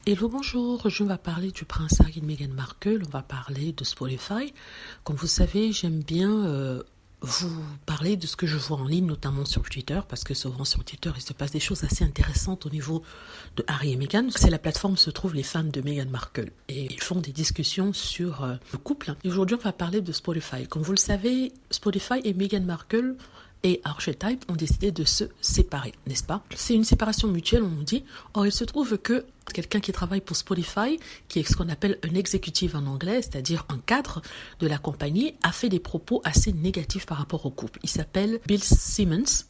Hello, bonjour, je vais parler du prince Harry et de Meghan Markle, on va parler de Spotify. Comme vous savez, j'aime bien vous parler de ce que je vois en ligne, notamment sur Twitter, parce que souvent sur Twitter, il se passe des choses assez intéressantes au niveau de Harry et Meghan. C'est la plateforme où se trouvent les fans de Meghan Markle et ils font des discussions sur le couple. Et aujourd'hui, on va parler de Spotify. Comme vous le savez, Spotify et Meghan Markle et Archetype ont décidé de se séparer, n'est-ce pas? C'est une séparation mutuelle, on nous dit. Or, il se trouve que quelqu'un qui travaille pour Spotify, qui est ce qu'on appelle un exécutif en anglais, c'est-à-dire un cadre de la compagnie, a fait des propos assez négatifs par rapport au couple. Il s'appelle Bill Simmons.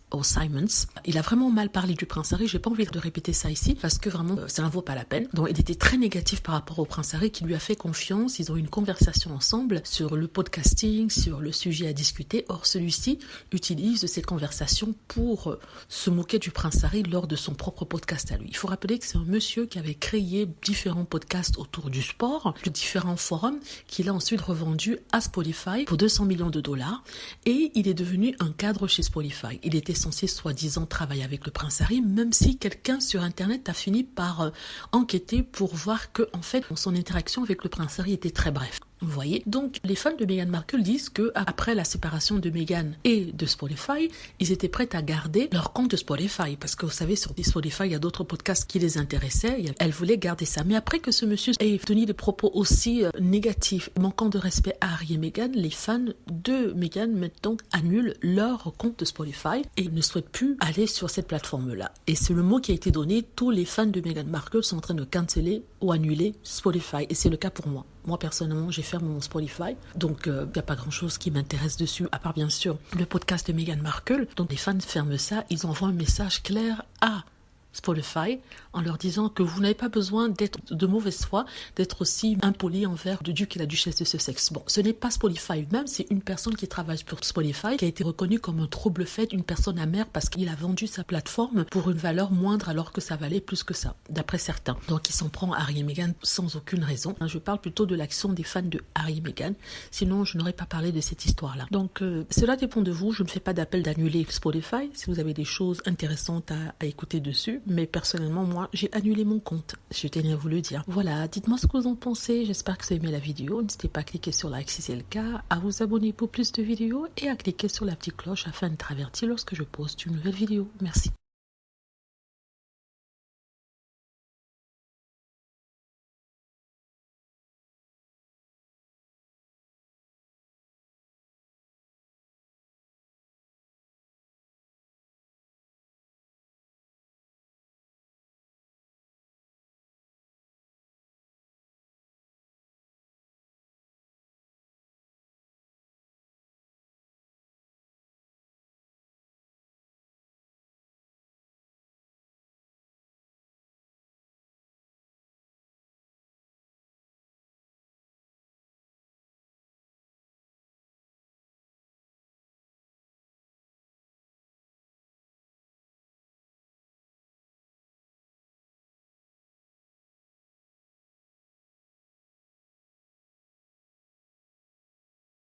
Il a vraiment mal parlé du prince Harry. J'ai pas envie de répéter ça ici parce que vraiment ça n'en vaut pas la peine. Donc il était très négatif par rapport au prince Harry qui lui a fait confiance. Ils ont eu une conversation ensemble sur le podcasting, sur le sujet à discuter. Or celui-ci utilise ces conversations pour se moquer du prince Harry lors de son propre podcast à lui. Il faut rappeler que c'est un monsieur qui avait créé différents podcasts autour du sport, de différents forums qu'il a ensuite revendus à Spotify pour 200 millions de dollars et il est devenu un cadre chez Spotify. Il était censé soi-disant travailler avec le prince Harry, même si quelqu'un sur internet a fini par enquêter pour voir que en fait son interaction avec le prince Harry était très brève. Vous voyez, donc les fans de Meghan Markle disent que après la séparation de Meghan et de Spotify, ils étaient prêts à garder leur compte de Spotify parce que vous savez sur Spotify il y a d'autres podcasts qui les intéressaient, et elles voulaient garder ça. Mais après que ce monsieur ait tenu des propos aussi négatifs, manquant de respect à Harry et Meghan, les fans de Meghan maintenant annulent leur compte de Spotify et ne souhaitent plus aller sur cette plateforme-là. Et c'est le mot qui a été donné, tous les fans de Meghan Markle sont en train de canceller ou annuler Spotify et c'est le cas pour moi. Moi, personnellement, j'ai fermé mon Spotify, donc il n'y a pas grand-chose qui m'intéresse dessus, à part bien sûr le podcast de Meghan Markle. Donc les fans ferment ça, ils envoient un message clair à Spotify en leur disant que vous n'avez pas besoin d'être de mauvaise foi, d'être aussi impoli envers le duc et la duchesse de Sussex. Bon, ce n'est pas Spotify même, c'est une personne qui travaille pour Spotify qui a été reconnue comme un trouble fait, une personne amère parce qu'il a vendu sa plateforme pour une valeur moindre alors que ça valait plus que ça, d'après certains. Donc il s'en prend à Harry et Meghan sans aucune raison. Je parle plutôt de l'action des fans de Harry et Meghan, sinon je n'aurais pas parlé de cette histoire-là. Donc cela dépend de vous, je ne fais pas d'appel d'annuler Spotify si vous avez des choses intéressantes à écouter dessus. Mais personnellement, moi, j'ai annulé mon compte. Je tenais à vous le dire. Voilà, dites-moi ce que vous en pensez. J'espère que vous avez aimé la vidéo. N'hésitez pas à cliquer sur like si c'est le cas, à vous abonner pour plus de vidéos et à cliquer sur la petite cloche afin d'être averti lorsque je poste une nouvelle vidéo. Merci.